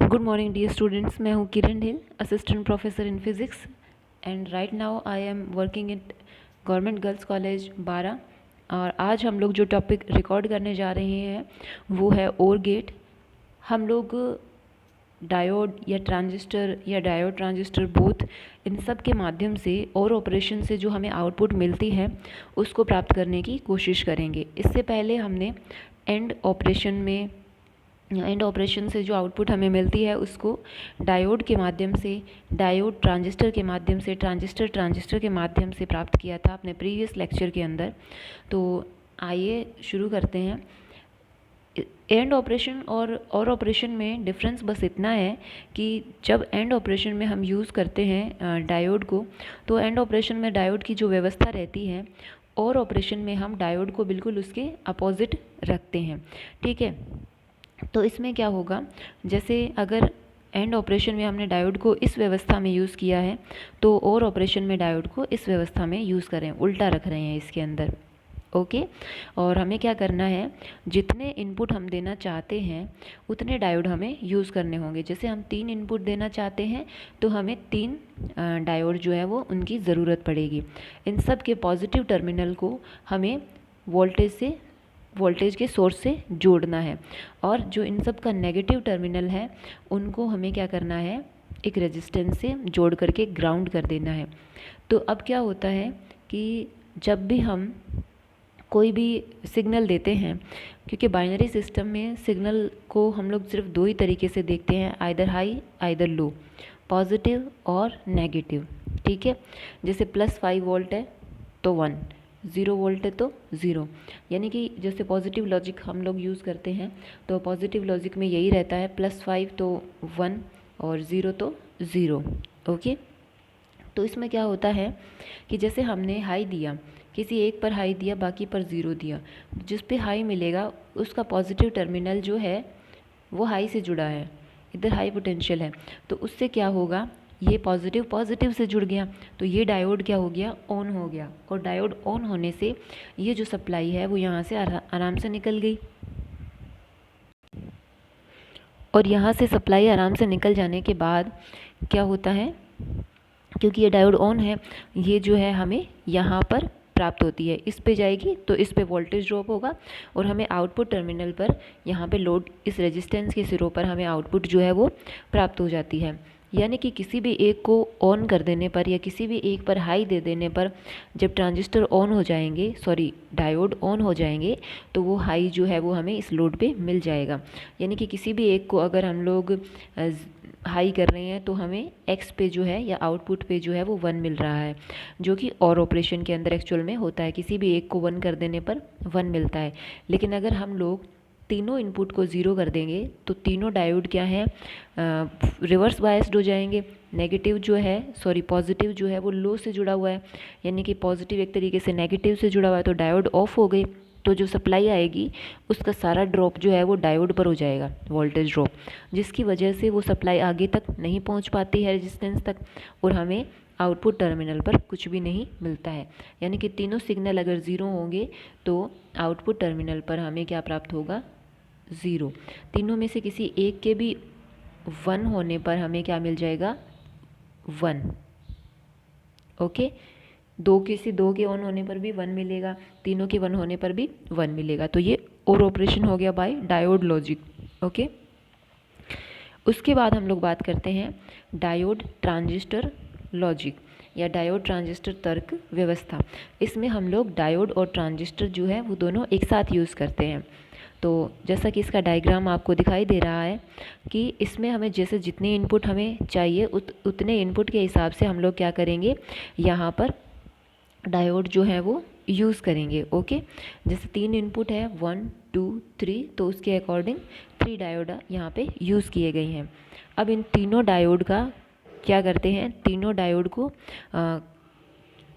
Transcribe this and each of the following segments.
Good morning, dear students. मैं हूँ Kiran Dhill, assistant professor in physics and right now I am working at government girls college Bara. और आज हम लोग जो टॉपिक रिकॉर्ड करने जा रहे हैं वो है ओर गेट। हम लोग डायोड या डायोड ट्रांजिस्टर बोथ इन सब के माध्यम से और ऑपरेशन से जो हमें आउटपुट मिलती है उसको प्राप्त करने की कोशिश करेंगे। इससे पहले हमने एंड ऑपरेशन से जो आउटपुट हमें मिलती है उसको डायोड के माध्यम से, डायोड ट्रांजिस्टर के माध्यम से, ट्रांजिस्टर के माध्यम से प्राप्त किया था अपने प्रीवियस लेक्चर के अंदर। तो आइए शुरू करते हैं। एंड ऑपरेशन और ऑपरेशन में डिफरेंस बस इतना है कि जब एंड ऑपरेशन में हम यूज़ करते हैं डायोड को, तो एंड ऑपरेशन में डायोड की जो व्यवस्था रहती है और ऑपरेशन में हम डायोड को बिल्कुल उसके अपोजिट रखते हैं। ठीक है, तो इसमें क्या होगा, जैसे अगर एंड ऑपरेशन में हमने डायोड को इस व्यवस्था में यूज़ किया है तो और ऑपरेशन में डायोड को इस व्यवस्था में यूज़ करें, उल्टा रख रहे हैं इसके अंदर। ओके, और हमें क्या करना है, जितने इनपुट हम देना चाहते हैं उतने डायोड हमें यूज़ करने होंगे। जैसे हम 3 इनपुट देना चाहते हैं तो हमें 3 डायोड जो है वो उनकी ज़रूरत पड़ेगी। इन सब के पॉजिटिव टर्मिनल को हमें वोल्टेज के सोर्स से जोड़ना है, और जो इन सब का नेगेटिव टर्मिनल है उनको हमें क्या करना है, एक रेजिस्टेंस से जोड़ करके ग्राउंड कर देना है। तो अब क्या होता है कि जब भी हम कोई भी सिग्नल देते हैं, क्योंकि बाइनरी सिस्टम में सिग्नल को हम लोग सिर्फ 2 ही तरीके से देखते हैं, आइदर हाई आइदर लो, पॉजिटिव और नेगेटिव। ठीक है, जैसे +5 वोल्ट है तो 1, 0 वोल्ट है तो 0। यानी कि जैसे पॉजिटिव लॉजिक हम लोग यूज़ करते हैं तो पॉजिटिव लॉजिक में यही रहता है, +5 तो 1 और 0 तो 0। ओके, तो इसमें क्या होता है कि जैसे हमने हाई दिया, किसी एक पर हाई दिया, बाकी पर 0 दिया, जिस पे हाई मिलेगा उसका पॉजिटिव टर्मिनल जो है वो हाई से जुड़ा है, इधर हाई पोटेंशियल है, तो उससे क्या होगा, ये पॉजिटिव से जुड़ गया तो ये डायोड क्या हो गया, ऑन हो गया। और डायोड ऑन होने से ये जो सप्लाई है वो यहाँ से आराम से निकल गई, और यहाँ से सप्लाई आराम से निकल जाने के बाद क्या होता है, क्योंकि ये डायोड ऑन है, ये जो है हमें यहाँ पर प्राप्त होती है, इस पे जाएगी तो इस पे वोल्टेज ड्रॉप होगा और हमें आउटपुट टर्मिनल पर यहाँ पे लोड, इस रेजिस्टेंस के सिरों पर हमें आउटपुट जो है वो प्राप्त हो जाती है। यानी कि किसी भी एक को ऑन कर देने पर या किसी भी एक पर हाई दे देने पर जब ट्रांजिस्टर ऑन हो जाएंगे, डायोड ऑन हो जाएंगे, तो वो हाई जो है वो हमें इस लोड पे मिल जाएगा। यानी कि किसी भी एक को अगर हम लोग हाई कर रहे हैं तो हमें एक्स पे जो है या आउटपुट पे जो है वो 1 मिल रहा है, जो कि और ऑपरेशन के अंदर एक्चुअल में होता है, किसी भी एक को 1 कर देने पर 1 मिलता है। लेकिन अगर हम लोग तीनों इनपुट को 0 कर देंगे तो तीनों डायोड क्या है, रिवर्स बायस्ड हो जाएंगे। पॉजिटिव जो है वो लो से जुड़ा हुआ है, यानी कि पॉजिटिव एक तरीके से नेगेटिव से जुड़ा हुआ है, तो डायोड ऑफ हो गई, तो जो सप्लाई आएगी उसका सारा ड्रॉप जो है वो डायोड पर हो जाएगा, वोल्टेज ड्रॉप, जिसकी वजह से वो सप्लाई आगे तक नहीं पहुंच पाती है रेजिस्टेंस तक, और हमें आउटपुट टर्मिनल पर कुछ भी नहीं मिलता है। यानी कि तीनों सिग्नल अगर 0 होंगे तो आउटपुट टर्मिनल पर हमें क्या प्राप्त होगा, 0। तीनों में से किसी एक के भी 1 होने पर हमें क्या मिल जाएगा, 1। ओके, किसी दो के ऑन होने पर भी 1 मिलेगा, तीनों के 1 होने पर भी 1 मिलेगा। तो ये और ऑपरेशन हो गया बाय डायोड लॉजिक। ओके, उसके बाद हम लोग बात करते हैं डायोड ट्रांजिस्टर लॉजिक या डायोड ट्रांजिस्टर तर्क व्यवस्था। इसमें हम लोग डायोड और ट्रांजिस्टर जो है वो दोनों एक साथ यूज़ करते हैं। तो जैसा कि इसका डायग्राम आपको दिखाई दे रहा है कि इसमें हमें जैसे जितने इनपुट हमें चाहिए उतने इनपुट के हिसाब से हम लोग क्या करेंगे, यहाँ पर डायोड जो है वो यूज़ करेंगे। ओके, जैसे 3 इनपुट है 1 2 3, तो उसके अकॉर्डिंग 3 डायोड यहाँ पे यूज़ किए गए हैं। अब इन तीनों डायोड का क्या करते हैं, तीनों डायोड को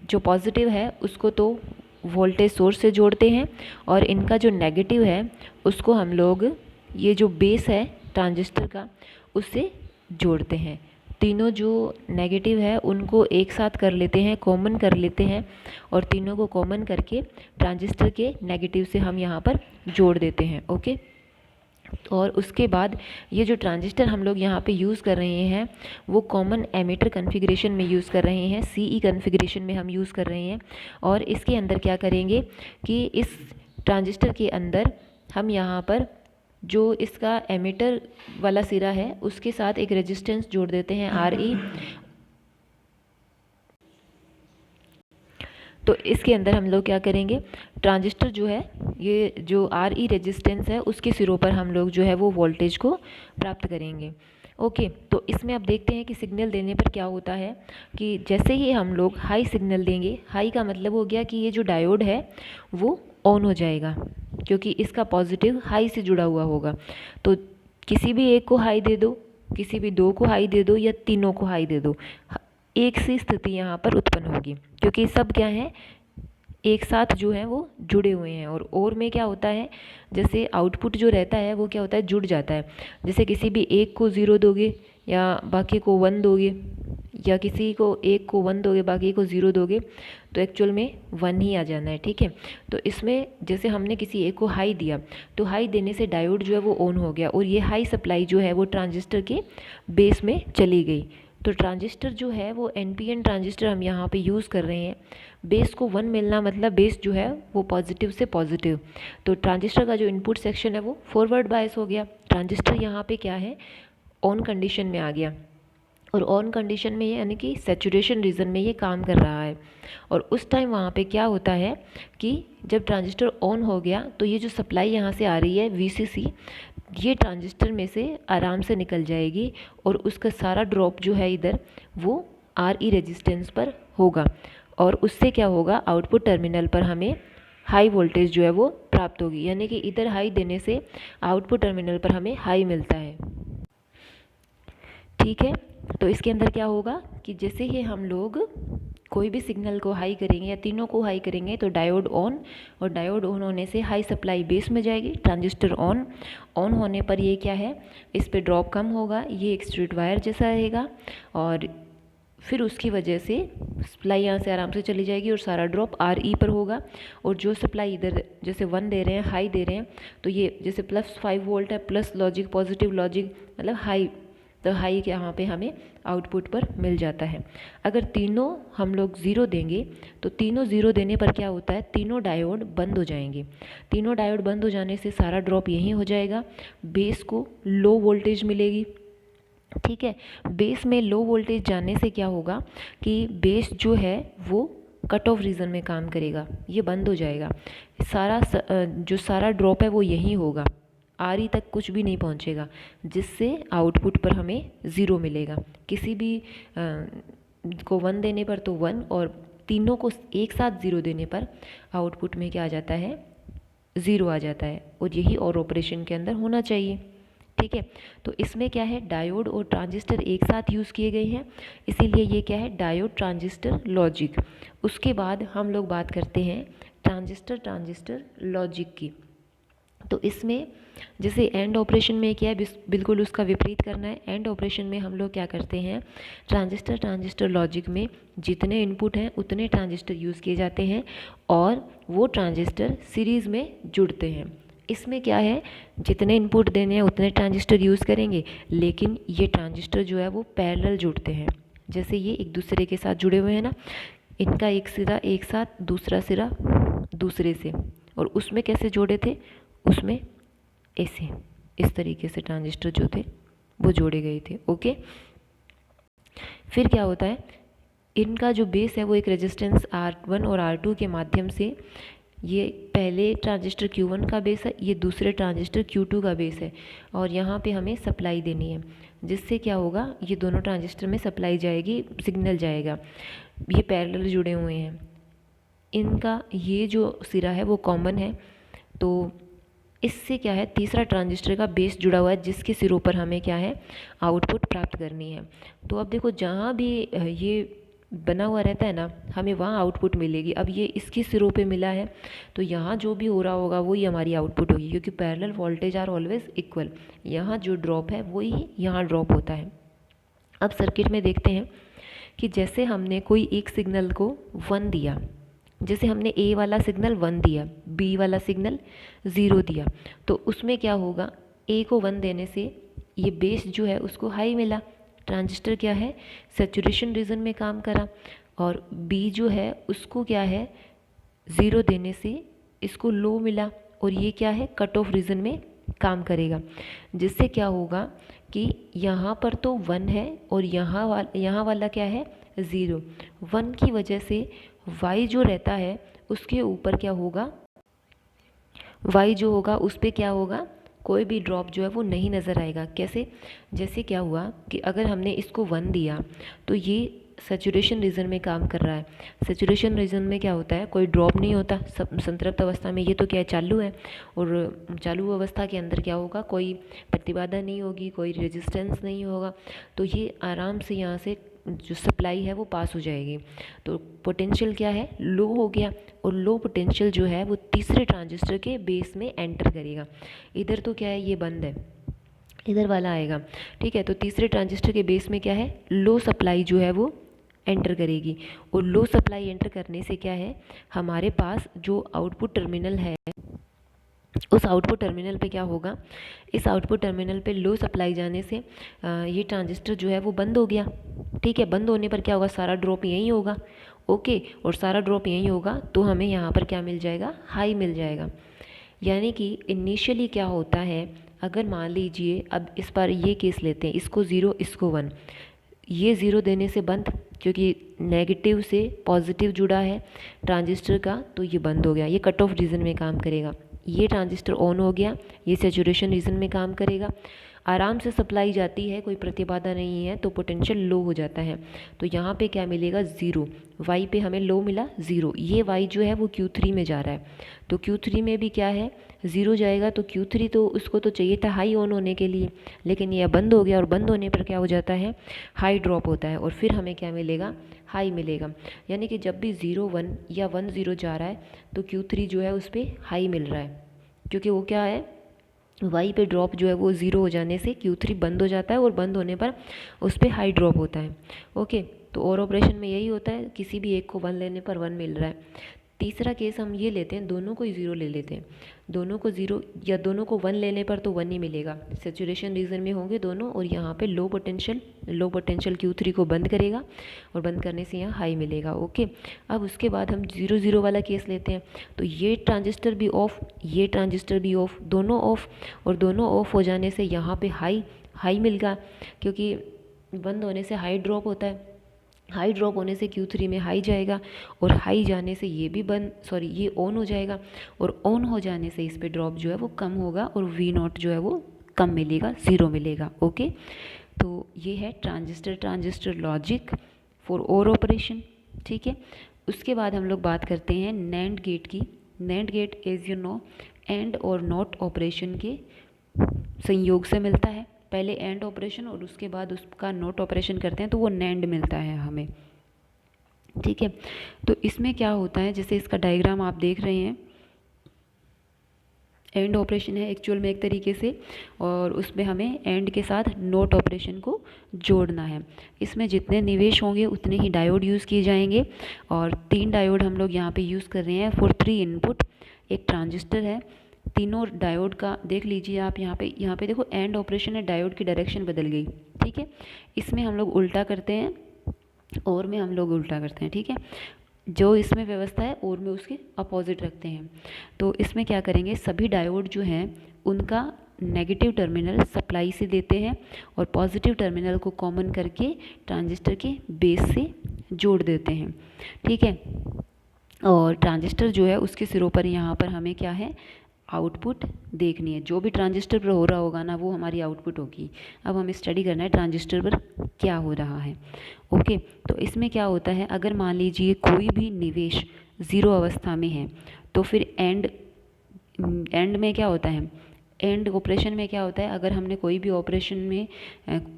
जो पॉजिटिव है उसको तो वोल्टेज सोर्स से जोड़ते हैं, और इनका जो नेगेटिव है उसको हम लोग ये जो बेस है ट्रांजिस्टर का उससे जोड़ते हैं। तीनों जो नेगेटिव है उनको एक साथ कर लेते हैं, कॉमन कर लेते हैं, और तीनों को कॉमन करके ट्रांजिस्टर के नेगेटिव से हम यहाँ पर जोड़ देते हैं। ओके, और उसके बाद ये जो ट्रांजिस्टर हम लोग यहाँ पे यूज़ कर रहे हैं वो कॉमन एमिटर कॉन्फ़िगरेशन में यूज़ कर रहे हैं, CE कॉन्फ़िगरेशन में हम यूज़ कर रहे हैं। और इसके अंदर क्या करेंगे कि इस ट्रांजिस्टर के अंदर हम यहाँ पर जो इसका एमिटर वाला सिरा है उसके साथ एक रेजिस्टेंस जोड़ देते हैं RE। तो इसके अंदर हम लोग क्या करेंगे, ट्रांजिस्टर जो है ये जो RE रेजिस्टेंस है उसके सिरों पर हम लोग जो है वो वोल्टेज को प्राप्त करेंगे। ओके, तो इसमें अब देखते हैं कि सिग्नल देने पर क्या होता है कि जैसे ही हम लोग हाई सिग्नल देंगे, हाई का मतलब हो गया कि ये जो डायोड है वो ऑन हो जाएगा क्योंकि इसका पॉजिटिव हाई से जुड़ा हुआ होगा। तो किसी भी एक को हाई दे दो, किसी भी दो को हाई दे दो या तीनों को हाई दे दो, एक सी स्थिति यहाँ पर उत्पन्न होगी क्योंकि सब क्या है, एक साथ जो है वो जुड़े हुए हैं। और में क्या होता है, जैसे आउटपुट जो रहता है वो क्या होता है, जुड़ जाता है। जैसे किसी भी एक को 0 दोगे या बाकी को 1 दोगे, या किसी को एक को 1 दोगे बाकी को 0 दोगे, तो एक्चुअल में 1 ही आ जाना है। ठीक है, तो इसमें जैसे हमने किसी एक को हाई दिया तो हाई देने से डायोड जो है वो ऑन हो गया और ये हाई सप्लाई जो है वो ट्रांजिस्टर के बेस में चली गई। तो ट्रांजिस्टर जो है वो NPN ट्रांजिस्टर हम यहाँ पे यूज़ कर रहे हैं। बेस को 1 मिलना मतलब बेस जो है वो पॉजिटिव से पॉजिटिव। तो ट्रांजिस्टर का जो इनपुट सेक्शन है वो फॉरवर्ड बायस हो गया। ट्रांजिस्टर यहाँ पे क्या है, ऑन कंडीशन में आ गया। और ऑन कंडीशन में ये यानी कि सैचुरेशन रीजन में ये काम कर रहा है। और उस टाइम वहाँ पे क्या होता है कि जब ट्रांजिस्टर ऑन हो गया तो ये जो सप्लाई यहाँ से आ रही है VCC, ये ट्रांजिस्टर में से आराम से निकल जाएगी और उसका सारा ड्रॉप जो है इधर वो RE रेजिस्टेंस पर होगा। और उससे क्या होगा, आउटपुट टर्मिनल पर हमें हाई वोल्टेज जो है वो प्राप्त होगी। यानी कि इधर हाई देने से आउटपुट टर्मिनल पर हमें हाई मिलता है। ठीक है, तो इसके अंदर क्या होगा कि जैसे ही हम लोग कोई भी सिग्नल को हाई करेंगे या तीनों को हाई करेंगे तो डायोड ऑन, और डायोड ऑन होने से हाई सप्लाई बेस में जाएगी, ट्रांजिस्टर ऑन होने पर ये क्या है, इस पे ड्रॉप कम होगा, ये एक स्ट्रेट वायर जैसा रहेगा और फिर उसकी वजह से सप्लाई यहाँ से आराम से चली जाएगी और सारा ड्रॉप RE पर होगा। और जो सप्लाई इधर जैसे 1 दे रहे हैं, हाई दे रहे हैं, तो ये जैसे +5 वोल्ट है, प्लस लॉजिक पॉजिटिव लॉजिक मतलब हाई, तो हाई यहाँ पे हमें आउटपुट पर मिल जाता है। अगर तीनों हम लोग 0 देंगे तो तीनों 0 देने पर क्या होता है, तीनों डायोड बंद हो जाएंगे। तीनों डायोड बंद हो जाने से सारा ड्रॉप यहीं हो जाएगा, बेस को लो वोल्टेज मिलेगी। ठीक है, बेस में लो वोल्टेज जाने से क्या होगा कि बेस जो है वो कट ऑफ रीजन में काम करेगा, ये बंद हो जाएगा। जो सारा ड्रॉप है वो यहीं होगा, RE तक कुछ भी नहीं पहुंचेगा, जिससे आउटपुट पर हमें 0 मिलेगा। किसी भी को 1 देने पर तो 1 और तीनों को एक साथ 0 देने पर आउटपुट में क्या आ जाता है, 0 आ जाता है। और यही और ऑपरेशन के अंदर होना चाहिए। ठीक है, तो इसमें क्या है, डायोड और ट्रांजिस्टर एक साथ यूज़ किए गए हैं, इसीलिए ये क्या है, डायोड ट्रांजिस्टर लॉजिक। उसके बाद हम लोग बात करते हैं ट्रांजिस्टर लॉजिक की। तो इसमें जैसे एंड ऑपरेशन में क्या है, बिल्कुल उसका विपरीत करना है। एंड ऑपरेशन में हम लोग क्या करते हैं, ट्रांजिस्टर लॉजिक में जितने इनपुट हैं उतने ट्रांजिस्टर यूज़ किए जाते हैं और वो ट्रांजिस्टर सीरीज़ में जुड़ते हैं। इसमें क्या है, जितने इनपुट देने हैं उतने ट्रांजिस्टर यूज़ करेंगे, लेकिन ये ट्रांजिस्टर जो है वो पैरेलल जुड़ते हैं। जैसे ये एक दूसरे के साथ जुड़े हुए हैं ना, इनका एक सिरा एक साथ, दूसरा सिरा दूसरे से। और उसमें कैसे जोड़े थे, उसमें ऐसे इस तरीके से ट्रांजिस्टर जो थे वो जोड़े गए थे। ओके, फिर क्या होता है, इनका जो बेस है वो एक रेजिस्टेंस R1 और R2 के माध्यम से, ये पहले ट्रांजिस्टर Q1 का बेस है, ये दूसरे ट्रांजिस्टर Q2 का बेस है, और यहाँ पे हमें सप्लाई देनी है, जिससे क्या होगा, ये दोनों ट्रांजिस्टर में सप्लाई जाएगी, सिग्नल जाएगा। ये पैरेलल जुड़े हुए हैं, इनका ये जो सिरा है वो कॉमन है। तो इससे क्या है, तीसरा ट्रांजिस्टर का बेस जुड़ा हुआ है, जिसके सिरों पर हमें क्या है, आउटपुट प्राप्त करनी है। तो अब देखो, जहाँ भी ये बना हुआ रहता है ना, हमें वहाँ आउटपुट मिलेगी। अब ये इसके सिरों पे मिला है तो यहाँ जो भी हो रहा होगा वही हमारी आउटपुट होगी, क्योंकि parallel voltage are always equal. यहाँ जो ड्रॉप है वही यहाँ ड्रॉप होता है। अब सर्किट में देखते हैं कि जैसे हमने कोई एक सिग्नल को 1 दिया, जैसे हमने A वाला सिग्नल 1 दिया, B वाला सिग्नल 0 दिया, तो उसमें क्या होगा, ए को 1 देने से ये बेस जो है उसको हाई मिला, ट्रांजिस्टर क्या है, सैचुरेशन रीजन में काम करा। और बी जो है उसको क्या है, 0 देने से इसको लो मिला, और ये क्या है, कट ऑफ रीजन में काम करेगा। जिससे क्या होगा कि यहाँ पर तो 1 है और यहाँ वाला क्या है, 0। 1 की वजह से y जो रहता है उसके ऊपर क्या होगा, y जो होगा उस पर क्या होगा, कोई भी ड्रॉप जो है वो नहीं नज़र आएगा। कैसे, जैसे क्या हुआ कि अगर हमने इसको 1 दिया तो ये सैचुरेशन रीजन में काम कर रहा है। सैचुरेशन रीजन में क्या होता है, कोई ड्रॉप नहीं होता, सब संतृप्त अवस्था में ये तो क्या है, चालू है। और चालू अवस्था के अंदर क्या होगा, कोई प्रतिबाधा नहीं होगी, कोई रेजिस्टेंस नहीं होगा, तो ये आराम से यहाँ से जो सप्लाई है वो पास हो जाएगी। तो पोटेंशियल क्या है, लो हो गया, और लो पोटेंशियल जो है वो तीसरे ट्रांजिस्टर के बेस में एंटर करेगा। इधर तो क्या है, ये बंद है, इधर वाला आएगा, ठीक है। तो तीसरे ट्रांजिस्टर के बेस में क्या है, लो सप्लाई जो है वो एंटर करेगी। और लो सप्लाई एंटर करने से क्या है, हमारे पास जो आउटपुट टर्मिनल है उस आउटपुट टर्मिनल पे क्या होगा, इस आउटपुट टर्मिनल पे लो सप्लाई जाने से ये ट्रांजिस्टर जो है वो बंद हो गया, ठीक है। बंद होने पर क्या होगा, सारा ड्रॉप यहीं होगा, ओके। और सारा ड्रॉप यहीं होगा तो हमें यहाँ पर क्या मिल जाएगा, हाई मिल जाएगा। यानी कि इनिशियली क्या होता है, अगर मान लीजिए अब इस बार ये केस लेते हैं, इसको 0 इसको 1, ये 0 देने से बंद, क्योंकि नेगेटिव से पॉजिटिव जुड़ा है ट्रांजिस्टर का, तो ये बंद हो गया, ये कट ऑफ रीजन में काम करेगा। ये ट्रांजिस्टर ऑन हो गया, ये सैचुरेशन रीजन में काम करेगा, आराम से सप्लाई जाती है, कोई प्रतिबाधा नहीं है, तो पोटेंशियल लो हो जाता है। तो यहाँ पे क्या मिलेगा, 0, y पे हमें लो मिला 0, ये y जो है वो Q3 में जा रहा है, तो Q3 में भी क्या है, 0 जाएगा। तो Q3 तो उसको तो चाहिए था हाई ऑन होने के लिए, लेकिन ये बंद हो गया, और बंद होने पर क्या हो जाता है, हाई ड्रॉप होता है, और फिर हमें क्या मिलेगा, हाई मिलेगा। यानी कि जब भी 0 1 या 1 0 जा रहा है तो Q3 जो है उस पर हाई मिल रहा है, क्योंकि वो क्या है, वाई पे ड्रॉप जो है वो 0 हो जाने से Q3 बंद हो जाता है, और बंद होने पर उस पर हाई ड्रॉप होता है, ओके। तो और ऑपरेशन में यही होता है, किसी भी एक को 1 लेने पर 1 मिल रहा है। तीसरा केस हम ये लेते हैं, दोनों को ही 0 ले लेते हैं, दोनों को 0 या दोनों को 1 लेने पर तो 1 ही मिलेगा, सैचुरेशन रीजन में होंगे दोनों, और यहाँ पे लो पोटेंशियल Q3 को बंद करेगा, और बंद करने से यहाँ हाई मिलेगा, ओके। अब उसके बाद हम 0 0 वाला केस लेते हैं, तो ये ट्रांजिस्टर भी ऑफ, ये ट्रांजिस्टर भी ऑफ, दोनों ऑफ, और दोनों ऑफ हो जाने से यहाँ पे हाई मिल गया, क्योंकि बंद होने से हाई ड्रॉप होता है, हाई ड्रॉप होने से Q3 में हाई जाएगा, और हाई जाने से ये भी ये ऑन हो जाएगा, और ऑन हो जाने से इस पे ड्रॉप जो है वो कम होगा, और V0 जो है वो कम मिलेगा, 0 मिलेगा, ओके। तो ये है transistor logic for OR operation, ठीक है। उसके बाद हम लोग बात करते हैं NAND गेट की। NAND gate as you know and और नॉट ऑपरेशन के संयोग से मिलता है, पहले एंड ऑपरेशन और उसके बाद उसका नोट ऑपरेशन करते हैं तो वो नैंड मिलता है हमें, ठीक है। तो इसमें क्या होता है, जैसे इसका डायग्राम आप देख रहे हैं, एंड ऑपरेशन है एक्चुअल में एक तरीके से, और उसमें हमें एंड के साथ नोट ऑपरेशन को जोड़ना है। इसमें जितने निवेश होंगे उतने ही डायोड यूज़ किए जाएंगे, और 3 डायोड हम लोग यहाँ पे यूज़ कर रहे हैं फॉर 3 इनपुट। एक ट्रांजिस्टर है, तीनों डायोड का देख लीजिए आप, यहाँ पे देखो एंड ऑपरेशन है, डायोड की डायरेक्शन बदल गई, ठीक है। इसमें हम लोग उल्टा करते हैं, और में हम लोग उल्टा करते हैं, ठीक है। जो इसमें व्यवस्था है और में उसके अपोजिट रखते हैं। तो इसमें क्या करेंगे, सभी डायोड जो हैं उनका नेगेटिव टर्मिनल सप्लाई से देते हैं, और पॉजिटिव टर्मिनल को कॉमन करके ट्रांजिस्टर के बेस से जोड़ देते हैं, ठीक है। और ट्रांजिस्टर जो है उसके सिरों पर यहाँ पर हमें क्या है, आउटपुट देखनी है, जो भी ट्रांजिस्टर पर हो रहा होगा ना वो हमारी आउटपुट होगी। अब हमें स्टडी करना है ट्रांजिस्टर पर क्या हो रहा है, ओके। तो इसमें क्या होता है, अगर मान लीजिए कोई भी निवेश 0 अवस्था में है तो फिर एंड में क्या होता है, एंड ऑपरेशन में क्या होता है, अगर हमने कोई भी ऑपरेशन में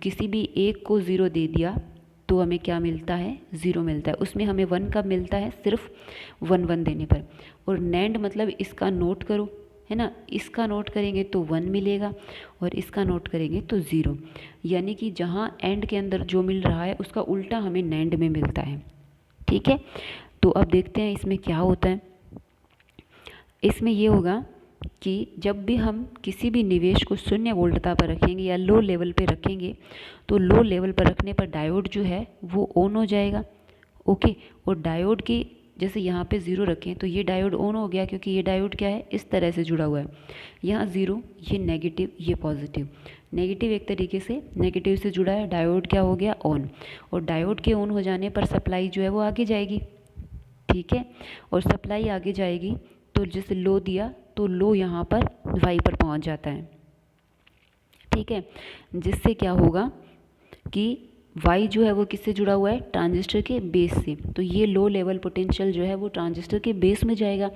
किसी भी एक को 0 दे दिया तो हमें क्या मिलता है, 0 मिलता है। उसमें हमें 1 कब मिलता है, सिर्फ 1 1 देने पर। और नैंड मतलब इसका नोट करो, है ना, इसका नोट करेंगे तो 1 मिलेगा, और इसका नोट करेंगे तो 0। यानी कि जहाँ एंड के अंदर जो मिल रहा है उसका उल्टा हमें नैंड में मिलता है, ठीक है। तो अब देखते हैं इसमें क्या होता है। इसमें ये होगा कि जब भी हम किसी भी निवेश को शून्य वोल्टता पर रखेंगे या लो लेवल पे रखेंगे तो लो लेवल पर रखने पर डायोड जो है वो ऑन हो जाएगा। ओके, और डायोड की जैसे यहाँ पे ज़ीरो रखें तो ये डायोड ऑन हो गया, क्योंकि ये डायोड क्या है, इस तरह से जुड़ा हुआ है। यहाँ ज़ीरो, ये नेगेटिव, ये पॉजिटिव। नेगेटिव एक तरीके से नेगेटिव से जुड़ा है, डायोड क्या हो गया, ऑन। और डायोड के ऑन हो जाने पर सप्लाई जो है वो आगे जाएगी, ठीक है। और सप्लाई आगे जाएगी तो जैसे लो दिया तो लो यहाँ पर वाई पर पहुँच जाता है, ठीक है। जिससे क्या होगा कि वाई जो है वो किससे जुड़ा हुआ है, ट्रांजिस्टर के बेस से। तो ये लो लेवल पोटेंशियल जो है वो ट्रांजिस्टर के बेस में जाएगा।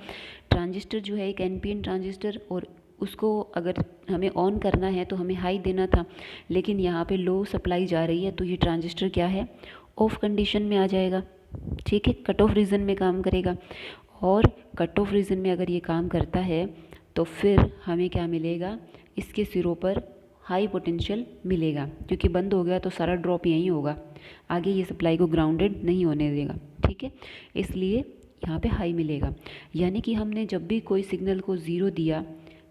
ट्रांजिस्टर जो है एक एनपीएन ट्रांजिस्टर, और उसको अगर हमें ऑन करना है तो हमें हाई देना था, लेकिन यहाँ पे लो सप्लाई जा रही है तो ये ट्रांजिस्टर क्या है, ऑफ कंडीशन में आ जाएगा, ठीक है। कट ऑफ रीजन में काम करेगा, और कट ऑफ रीजन में अगर ये काम करता है तो फिर हमें क्या मिलेगा, इसके सिरों पर हाई पोटेंशियल मिलेगा, क्योंकि बंद हो गया तो सारा ड्रॉप यहीं होगा, आगे ये सप्लाई को ग्राउंडेड नहीं होने देगा, ठीक है। इसलिए यहाँ पे हाई मिलेगा। यानी कि हमने जब भी कोई सिग्नल को ज़ीरो दिया,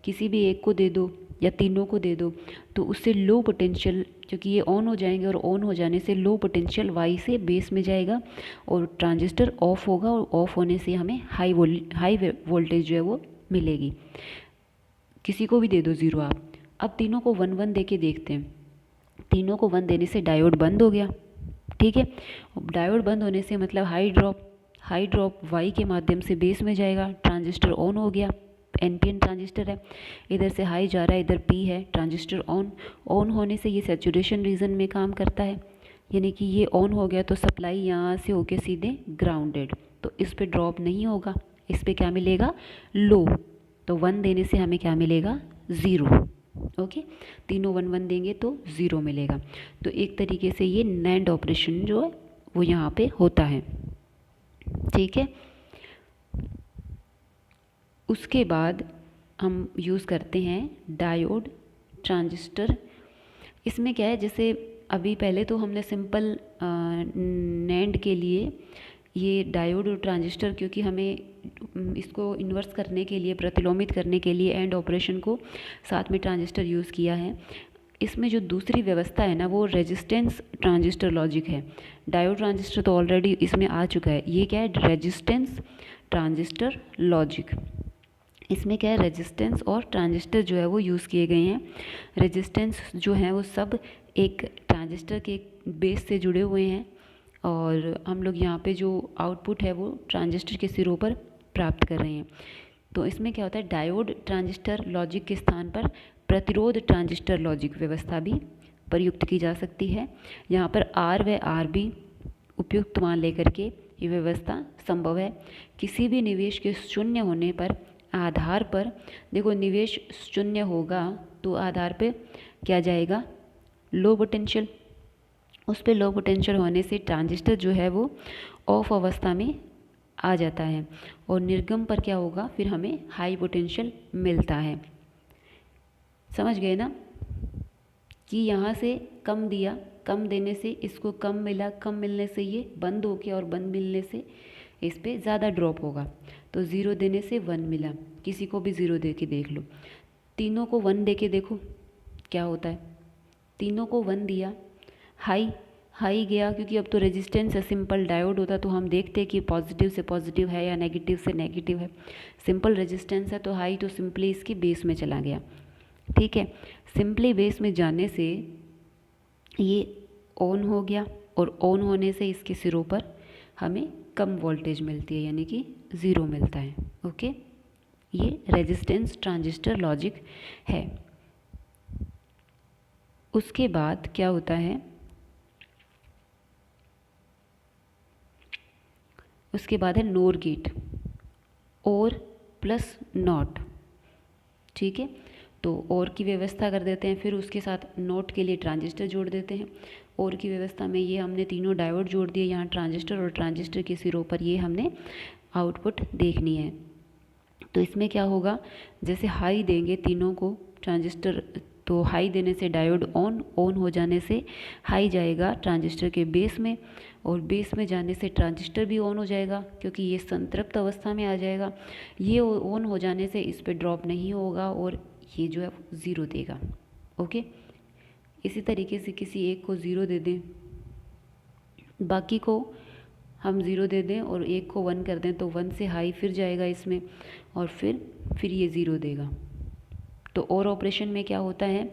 किसी भी एक को दे दो या तीनों को दे दो, तो उससे लो पोटेंशियल, क्योंकि ये ऑन हो जाएंगे और ऑन हो जाने से लो पोटेंशियल वाई से बेस में जाएगा और ट्रांजिस्टर ऑफ होगा, और ऑफ होने से हमें हाई वोल्टेज जो है वो मिलेगी। किसी को भी दे दो ज़ीरो आप। अब तीनों को 1 1 दे के देखते हैं। तीनों को 1 देने से डायोड बंद हो गया, ठीक है। डायोड बंद होने से मतलब हाई ड्रॉप वाई के माध्यम से बेस में जाएगा, ट्रांजिस्टर ऑन हो गया, एनपीएन ट्रांजिस्टर है, इधर से हाई जा रहा है, इधर पी है, ट्रांजिस्टर ऑन होने से ये सैचुरेशन रीजन में काम करता है, यानी कि ये ऑन हो गया तो सप्लाई यहाँ से होके सीधे ग्राउंडेड, तो इस पे ड्रॉप नहीं होगा, इस पे क्या मिलेगा, लो। तो 1 देने से हमें क्या मिलेगा, ज़ीरो। ओके, तीनों 1 1 देंगे तो ज़ीरो मिलेगा। तो एक तरीके से ये नैंड ऑपरेशन जो है वो यहाँ पे होता है, ठीक है। उसके बाद हम यूज़ करते हैं डायोड ट्रांजिस्टर। इसमें क्या है, जैसे अभी पहले तो हमने सिंपल नैंड के लिए ये डायोड और ट्रांजिस्टर, क्योंकि हमें इसको इन्वर्स करने के लिए, प्रतिलोमित करने के लिए एंड ऑपरेशन को साथ में ट्रांजिस्टर यूज़ किया है। इसमें जो दूसरी व्यवस्था है ना, वो रेजिस्टेंस ट्रांजिस्टर लॉजिक है। डायोड ट्रांजिस्टर तो ऑलरेडी इसमें आ चुका है, ये क्या है, रेजिस्टेंस ट्रांजिस्टर लॉजिक। इसमें क्या है, रेजिस्टेंस और ट्रांजिस्टर जो है वो यूज़ किए गए हैं। रेजिस्टेंस जो है वो सब एक ट्रांजिस्टर के बेस से जुड़े हुए हैं, और हम लोग यहाँ पे जो आउटपुट है वो ट्रांजिस्टर के सिरों पर प्राप्त कर रहे हैं। तो इसमें क्या होता है, डायोड ट्रांजिस्टर लॉजिक के स्थान पर प्रतिरोध ट्रांजिस्टर लॉजिक व्यवस्था भी प्रयुक्त की जा सकती है। यहाँ पर आर व आर बी उपयुक्त मान लेकर के ये व्यवस्था संभव है। किसी भी निवेश के शून्य होने पर आधार पर, देखो निवेश शून्य होगा तो आधार पे क्या जाएगा, लो पोटेंशियल। उस पर लो पोटेंशियल होने से ट्रांजिस्टर जो है वो ऑफ अवस्था में आ जाता है, और निर्गम पर क्या होगा, फिर हमें हाई पोटेंशियल मिलता है। समझ गए ना, कि यहाँ से कम दिया, कम देने से इसको कम मिला, कम मिलने से ये बंद हो गया, और बंद मिलने से इस पर ज़्यादा ड्रॉप होगा। तो ज़ीरो देने से 1 मिला, किसी को भी ज़ीरो दे के देख लो। तीनों को 1 दे के देखो क्या होता है। तीनों को 1 दिया, हाई गया, क्योंकि अब तो रेजिस्टेंस है, सिंपल डायोड होता तो हम देखते कि पॉजिटिव से पॉजिटिव है या नेगेटिव से नेगेटिव है। सिंपल रेजिस्टेंस है तो हाई, तो सिंपली इसकी बेस में चला गया, ठीक है। सिंपली बेस में जाने से ये ऑन हो गया, और ऑन होने से इसके सिरों पर हमें कम वोल्टेज मिलती है, यानी कि ज़ीरो मिलता है। ओके, ये रेजिस्टेंस ट्रांजिस्टर लॉजिक है। उसके बाद क्या होता है, उसके बाद है नोर गेट, और प्लस नॉट, ठीक है। तो और की व्यवस्था कर देते हैं, फिर उसके साथ नोट के लिए ट्रांजिस्टर जोड़ देते हैं। और की व्यवस्था में ये हमने तीनों डायोड जोड़ दिए, यहाँ ट्रांजिस्टर, और ट्रांजिस्टर के सिरों पर ये हमने आउटपुट देखनी है। तो इसमें क्या होगा, जैसे हाई देंगे तीनों को ट्रांजिस्टर, तो हाई देने से डायोड ऑन हो जाने से हाई जाएगा ट्रांजिस्टर के बेस में, और बेस में जाने से ट्रांजिस्टर भी ऑन हो जाएगा क्योंकि ये संतृप्त अवस्था में आ जाएगा। ये ऑन हो जाने से इस पर ड्रॉप नहीं होगा और ये जो है 0 देगा। ओके, इसी तरीके से किसी एक को 0 दे दें, बाकी को हम 0 दे दें और एक को 1 कर दें तो 1 से हाई फिर जाएगा इसमें और फिर ये 0 देगा। तो और ऑपरेशन में क्या होता है,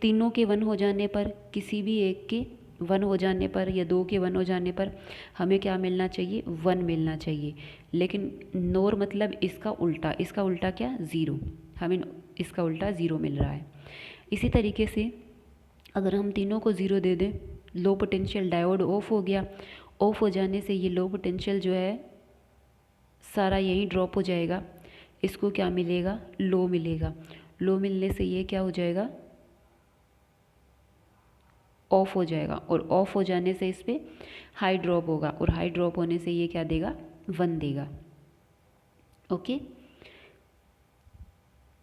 तीनों के 1 हो जाने पर, किसी भी एक के 1 हो जाने पर या 2 के 1 हो जाने पर हमें क्या मिलना चाहिए, 1 मिलना चाहिए। लेकिन नोर मतलब इसका उल्टा क्या, 0, हमें इसका उल्टा 0 मिल रहा है। इसी तरीके से अगर हम तीनों को 0 दे दें, लो पोटेंशियल डायोड ऑफ हो गया, ऑफ हो जाने से ये लो पोटेंशियल जो है सारा यहीं ड्रॉप हो जाएगा। इसको क्या मिलेगा, लो मिलेगा। लो मिलने से ये क्या हो जाएगा, ऑफ हो जाएगा, और ऑफ हो जाने से इस पर हाई ड्रॉप होगा, और हाई ड्रॉप होने से ये क्या देगा, 1 देगा। ओके,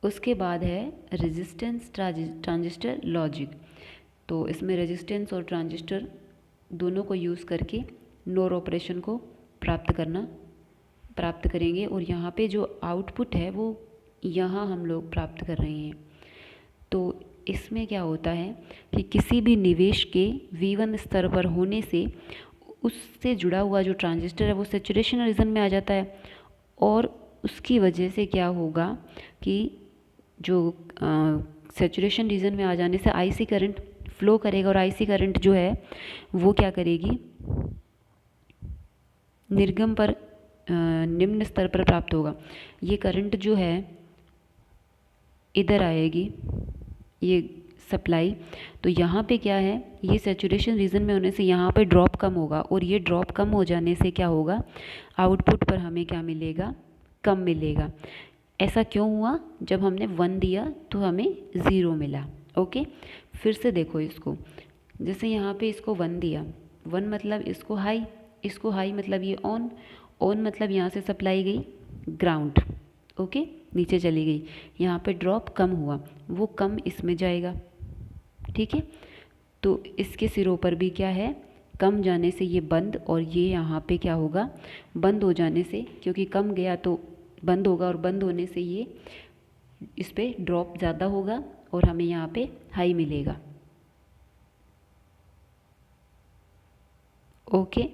उसके बाद है रेजिस्टेंस ट्रांजिस्टर लॉजिक। तो इसमें रेजिस्टेंस और ट्रांजिस्टर दोनों को यूज़ करके नोर ऑपरेशन को प्राप्त करेंगे, और यहाँ पे जो आउटपुट है वो यहाँ हम लोग प्राप्त कर रहे हैं। तो इसमें क्या होता है कि किसी भी निवेश के V1 स्तर पर होने से उससे जुड़ा हुआ जो ट्रांजिस्टर है वो सैचुरेशन रीजन में आ जाता है, और उसकी वजह से क्या होगा कि जो सैचुरेशन रीजन में आ जाने से आईसी करंट फ्लो करेगा, और आईसी करंट जो है वो क्या करेगी, निर्गम पर निम्न स्तर पर प्राप्त होगा। ये करंट जो है इधर आएगी, ये सप्लाई, तो यहाँ पे क्या है, ये सैचुरेशन रीजन में होने से यहाँ पे ड्रॉप कम होगा, और ये ड्रॉप कम हो जाने से क्या होगा, आउटपुट पर हमें क्या मिलेगा, कम मिलेगा। ऐसा क्यों हुआ, जब हमने 1 दिया तो हमें 0 मिला। ओके, फिर से देखो इसको, जैसे यहाँ पे इसको 1 दिया, 1 मतलब इसको हाई मतलब ये ऑन मतलब यहाँ से सप्लाई गई ग्राउंड, ओके, नीचे चली गई, यहाँ पे ड्रॉप कम हुआ, वो कम इसमें जाएगा, ठीक है। तो इसके सिरों पर भी क्या है, कम जाने से ये बंद, और ये यहाँ पे क्या होगा, बंद हो जाने से, क्योंकि कम गया तो बंद होगा, और बंद होने से ये इस पे ड्रॉप ज़्यादा होगा और हमें यहाँ पे हाई मिलेगा। ओके,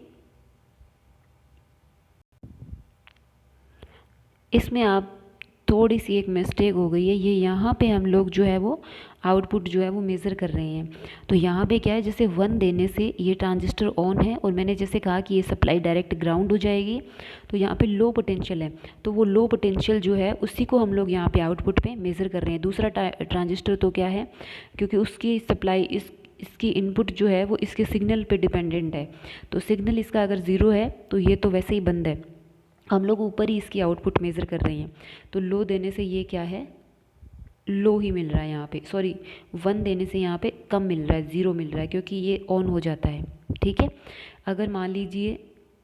इसमें आप थोड़ी सी एक मिस्टेक हो गई है, ये यहाँ पे हम लोग जो है वो आउटपुट जो है वो मेज़र कर रहे हैं। तो यहाँ पे क्या है, जैसे 1 देने से ये ट्रांजिस्टर ऑन है, और मैंने जैसे कहा कि ये सप्लाई डायरेक्ट ग्राउंड हो जाएगी, तो यहाँ पे लो पोटेंशियल है, तो वो लो पोटेंशियल जो है उसी को हम लोग यहाँ पे आउटपुट पे मेज़र कर रहे हैं। दूसरा ट्रांजिस्टर तो क्या है, क्योंकि उसकी सप्लाई इसकी इनपुट जो है वो इसके सिग्नल पे डिपेंडेंट है, तो सिग्नल इसका अगर 0 है तो ये तो वैसे ही बंद है, हम लोग ऊपर ही इसकी आउटपुट मेज़र कर रहे हैं। तो लो देने से ये क्या है, लो ही मिल रहा है यहाँ पे, सॉरी 1 देने से यहाँ पे कम मिल रहा है, 0 मिल रहा है, क्योंकि ये ऑन हो जाता है, ठीक है। अगर मान लीजिए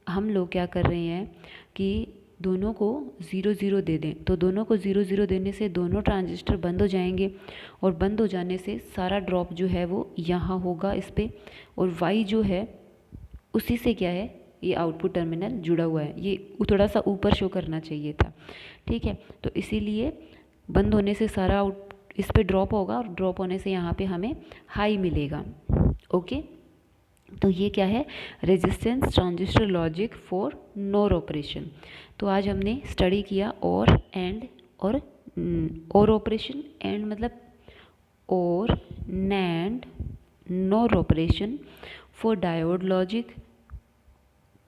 हम लोग क्या कर रहे हैं कि दोनों को 0 दे दें, तो दोनों को 0 देने से दोनों ट्रांजिस्टर बंद हो जाएंगे, और बंद हो जाने से सारा ड्रॉप जो है वो यहाँ होगा इस पर, और वाई जो है उसी से क्या है, ये आउटपुट टर्मिनल जुड़ा हुआ है, ये थोड़ा सा ऊपर शो करना चाहिए था, ठीक है। तो इसीलिए बंद होने से सारा इस पे ड्रॉप होगा, और ड्रॉप होने से यहाँ पे हमें हाई मिलेगा। ओके, तो ये क्या है, resistance transistor logic for NOR operation. तो आज हमने स्टडी किया और एंड और ऑपरेशन, एंड मतलब और NAND, NOR operation, for diode logic,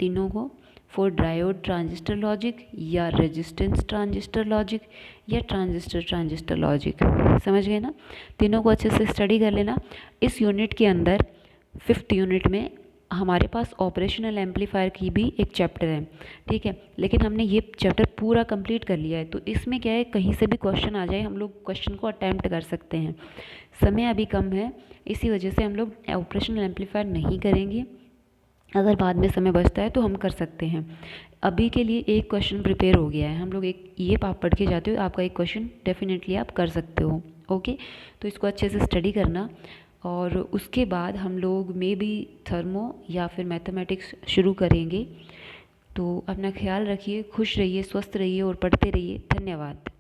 तीनों को, फॉर डायोड ट्रांजिस्टर लॉजिक, या रेजिस्टेंस ट्रांजिस्टर लॉजिक, या ट्रांजिस्टर लॉजिक। समझ गए ना, तीनों को अच्छे से स्टडी कर लेना। इस यूनिट के अंदर 5th यूनिट में हमारे पास ऑपरेशनल एम्पलीफायर की भी एक चैप्टर है, ठीक है, लेकिन हमने ये चैप्टर पूरा कंप्लीट कर लिया है। तो इसमें क्या है, कहीं से भी क्वेश्चन आ जाए हम लोग क्वेश्चन को अटैम्प्ट कर सकते हैं। समय अभी कम है, इसी वजह से हम लोग ऑपरेशनल एम्पलीफायर नहीं करेंगे, अगर बाद में समय बचता है तो हम कर सकते हैं। अभी के लिए एक क्वेश्चन प्रिपेयर हो गया है, हम लोग एक ये आप पढ़ के जाते हो, आपका एक क्वेश्चन डेफिनेटली आप कर सकते हो। ओके, तो इसको अच्छे से स्टडी करना और उसके बाद हम लोग मे बी थर्मो या फिर मैथमेटिक्स शुरू करेंगे। तो अपना ख्याल रखिए, खुश रहिए, स्वस्थ रहिए और पढ़ते रहिए। धन्यवाद।